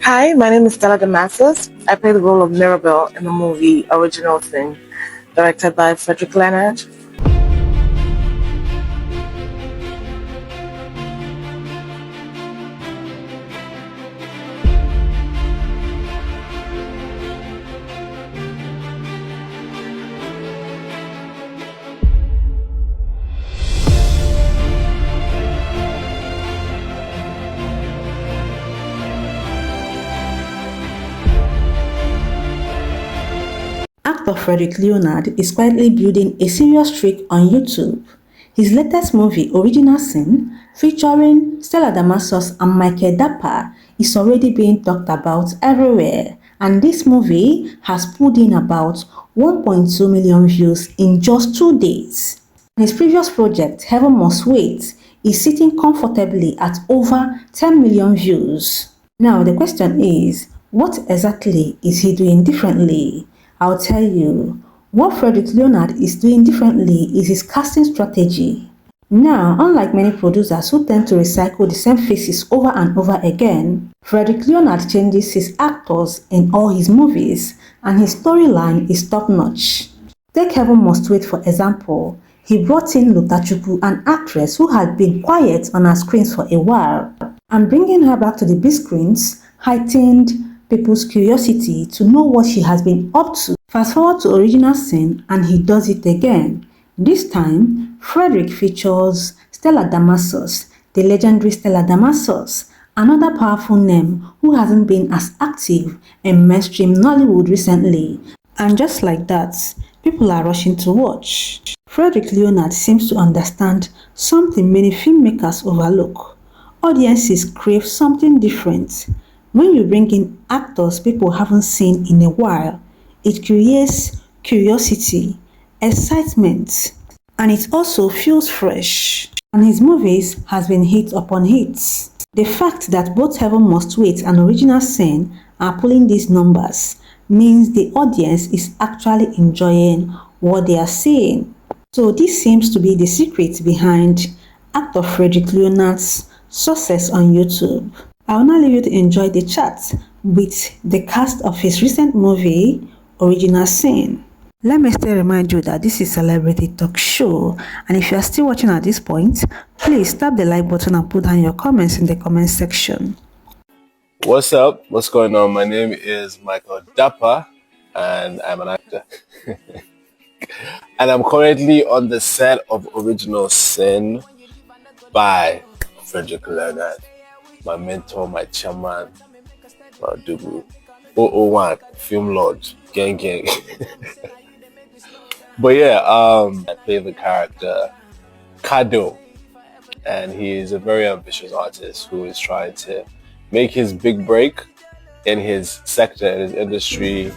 Hi, my name is Stella Damascus. I play the role of Mirabelle in the movie Original Sin, directed by Frederick Leonard. Actor Frederick Leonard is quietly building a serious streak on YouTube. His latest movie, Original Sin, featuring Stella Damasus and Michael Dapper, is already being talked about everywhere, and this movie has pulled in about 1.2 million views in just 2 days. His previous project, Heaven Must Wait, is sitting comfortably at over 10 million views. Now, the question is, what exactly is he doing differently? I'll tell you. What Frederick Leonard is doing differently is his casting strategy. Now, unlike many producers who tend to recycle the same faces over and over again, Frederick Leonard changes his actors in all his movies, and his storyline is top-notch. Take Heaven Must Wait for example. He brought in Lutachukwu, an actress who had been quiet on our screens for a while, and bringing her back to the big screens heightened people's curiosity to know what she has been up to. Fast forward to Original Sin and he does it again. This time, Frederick features Stella Damasus, the legendary Stella Damasus, another powerful name who hasn't been as active in mainstream Nollywood recently. And just like that, people are rushing to watch. Frederick Leonard seems to understand something many filmmakers overlook. Audiences crave something different. When you bring in actors people haven't seen in a while, it creates curiosity, excitement, and it also feels fresh. And his movies has been hit upon hits. The fact that both Heaven Must Wait and Original Sin are pulling these numbers means the audience is actually enjoying what they are seeing. So this seems to be the secret behind actor Frederick Leonard's success on YouTube. I will now leave you to enjoy the chat with the cast of his recent movie, Original Sin. Let me still remind you that this is Celebrity Talk Show, and if you are still watching at this point, please tap the like button and put down your comments in the comment section. What's up? What's going on? My name is Michael Dapper, and I'm an actor. And I'm currently on the set of Original Sin by Frederick Leonard, my mentor, my chairman, my dubu. 001, film lord, gang. But yeah, I play the character Kado, and he is a very ambitious artist who is trying to make his big break in his sector, in his industry,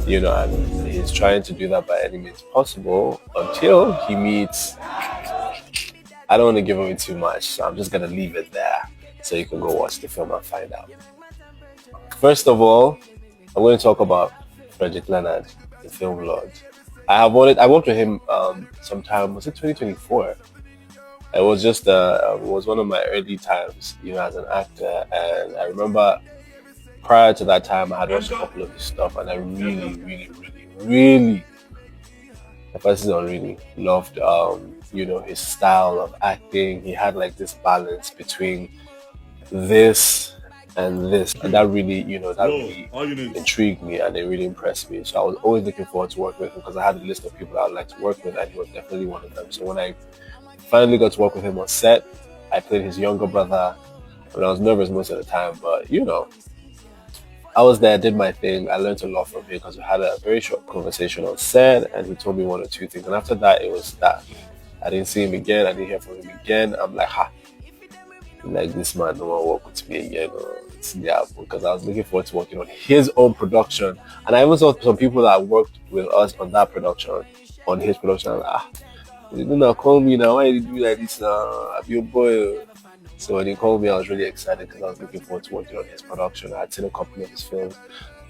and he's trying to do that by any means possible until he meets. I don't want to give away too much, so I'm just gonna leave it there so you can go watch the film and find out. First of all, I'm going to talk about Frederick Leonard, the film lord. I worked with him sometime, was it 2024? It was just it was one of my early times, as an actor, and I remember prior to that time I had watched a couple of his stuff, and I really, emphasis on really loved his style of acting. He had like this balance between this and this, and that really intrigued me, and it really impressed me. So I was always looking forward to working with him because I had a list of people I would like to work with, and he was definitely one of them. So when I finally got to work with him on set, I played his younger brother, and I was nervous most of the time, but I was there, did my thing. I learned a lot from him because we had a very short conversation on set, and he told me one or two things, and after that it was that. I didn't see him again, I didn't hear from him again. I'm like, like this man no one work with me again, because I was looking forward to working on his own production. And I even saw some people that worked with us on that production, on his production. I'm like, you do not call me now, why did you do like this now? I'm your boy. So when he called me, I was really excited because I was looking forward to working on his production. I had seen a couple of his films,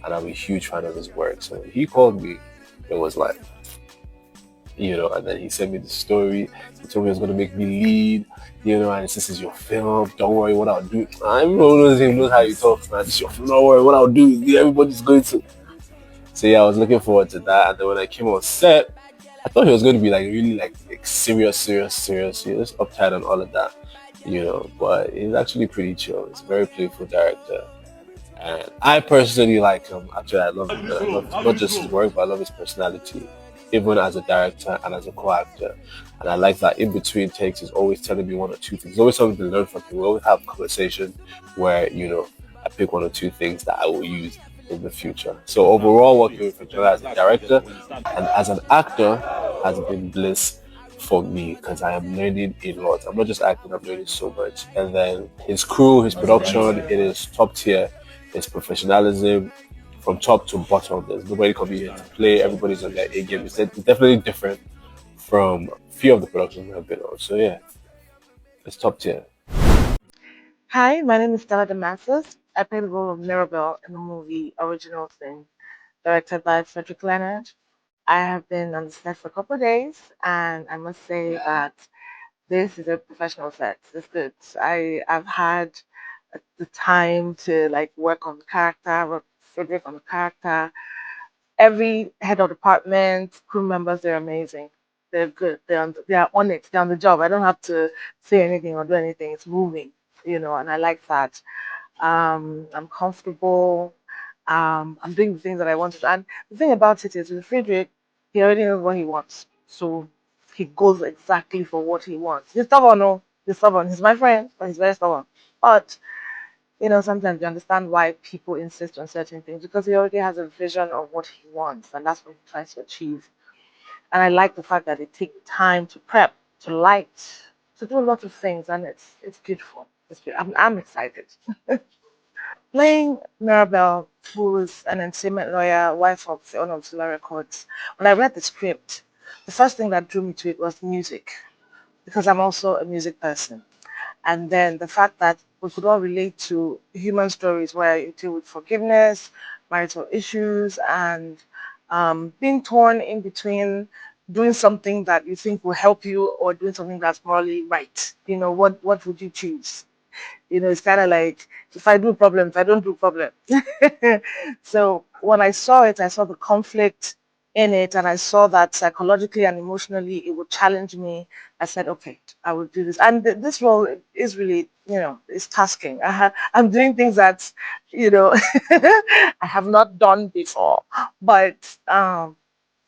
and I'm a huge fan of his work. So when he called me, it was like, and then he sent me the story. He told me he was going to make me lead, and this is your film. Don't worry what I'll do. I knows him, knows how he talks, man. It's your film. Don't worry what I'll do. Everybody's going to. So yeah, I was looking forward to that. And then when I came on set, I thought he was going to be like really like serious, just uptight and all of that, But he's actually pretty chill. He's a very playful director. And I personally like him. Actually, I love not just his work, but I love his personality, even as a director and as a co-actor. And I like that in between takes, he's always telling me one or two things. There's always something to learn from him. We always have conversations where, I pick one or two things that I will use in the future. So overall, working with Frederick as a director and as an actor has been bliss for me because I am learning a lot. I'm not just acting, I'm learning so much. And then his crew, his production, it is top tier. His professionalism from top to bottom. There's nobody coming here to play. Everybody's on their A game. It's definitely different from a few of the productions I've been on. So yeah, it's top tier. Hi, my name is Stella Damascus. I play the role of Mirabelle in the movie Original Sin, directed by Frederick Leonard. I have been on the set for a couple of days, and I must say that this is a professional set. It's good. I've had the time to like work on the character, work with Frederick on the character. Every head of department, crew members, they're amazing. They're good. They're on it. They're on the job. I don't have to say anything or do anything. It's moving, and I like that. I'm comfortable. I'm doing the things that I want to. And the thing about it is with Friedrich, he already knows what he wants. So he goes exactly for what he wants. He's stubborn, no. He's stubborn. He's my friend, but he's very stubborn. But sometimes you understand why people insist on certain things because he already has a vision of what he wants, and that's what he tries to achieve. And I like the fact that they take time to prep, to light, to do a lot of things, and it's beautiful. It's beautiful. I'm excited. Playing Mirabelle, who is an entertainment lawyer, wife of the owner of Zilla Records, when I read the script, the first thing that drew me to it was music, because I'm also a music person. And then the fact that we could all relate to human stories where you deal with forgiveness, marital issues, and being torn in between doing something that you think will help you or doing something that's morally right. What would you choose? It's kind of like if I do problem, if I don't do problem. So when I saw it, I saw the conflict in it, and I saw that psychologically and emotionally it would challenge me. I said, okay, I will do this. And this role is really, it's tasking. I'm doing things that, I have not done before. But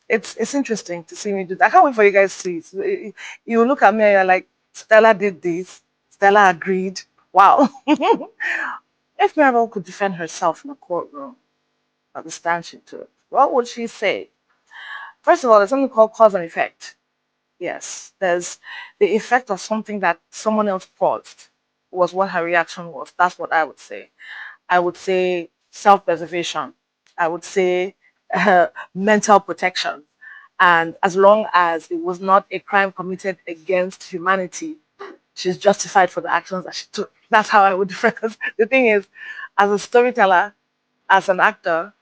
it's interesting to see me do that. I can't wait for you guys to see it. You look at me and you're like, Stella did this. Stella agreed. Wow. If Maribel could defend herself in a courtroom at the stand she took, what would she say? First of all, there's something called cause and effect. Yes, there's the effect of something that someone else caused was what her reaction was. That's what I would say. I would say self-preservation. I would say mental protection. And as long as it was not a crime committed against humanity, she's justified for the actions that she took. That's how I would differ. 'Cause the thing is, as a storyteller, as an actor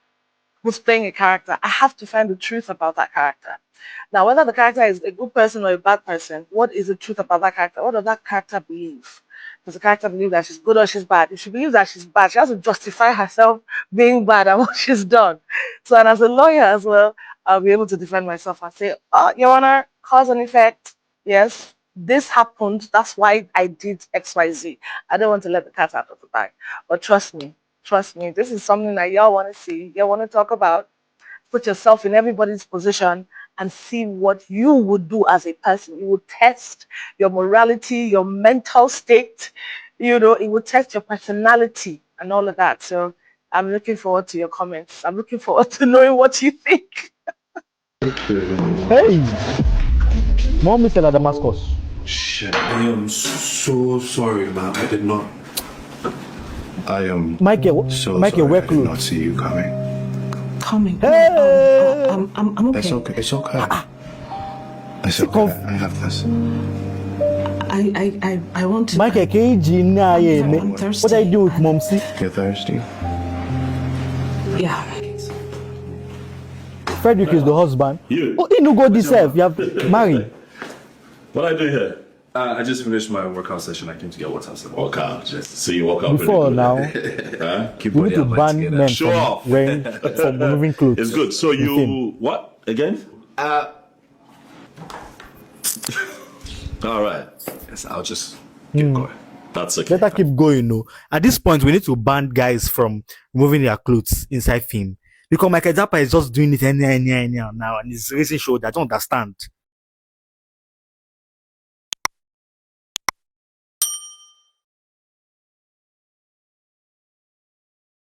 who's playing a character, I have to find the truth about that character. Now, whether the character is a good person or a bad person, what is the truth about that character? What does that character believe? Does the character believe that she's good or she's bad? If she believes that she's bad, she has to justify herself being bad and what she's done. So, and as a lawyer as well, I'll be able to defend myself and say, oh, Your Honor, cause and effect. Yes, this happened. That's why I did XYZ. I don't want to let the cat out of the bag. But trust me, this is something that y'all want to see, y'all want to talk about. Put yourself in everybody's position and see what you would do as a person. You would test your morality, your mental state, it would test your personality and all of that. So I'm looking forward to your comments. I'm looking forward to knowing what you think. Hey, Mom, Mr. Damascus. Shit, I am so sorry, man. I did not. I am Michael, so Michael, sorry. wear I did not clothes. see you coming. Coming. Hey! I'm okay. It's okay. It's okay. It's okay. I have this. I want to. Michael, I'm thirsty. what I do with Momsy? You're thirsty? Yeah. Frederick is the husband. You. Oh, you no go this self. You have married. What I do here? I just finished my workout session. I came to get water. Workout. So you walk out Before now, huh? Keep we body need to and mind ban together. men Show off. from wearing, from removing clothes. It's good. So in film. you what again? All right. Yes, I'll just keep going. That's okay. Let her keep going, no. At this point, we need to ban guys from removing their clothes inside film. Because Michael Zappa is just doing it anyhow now, and he's raising shoulder. I don't understand.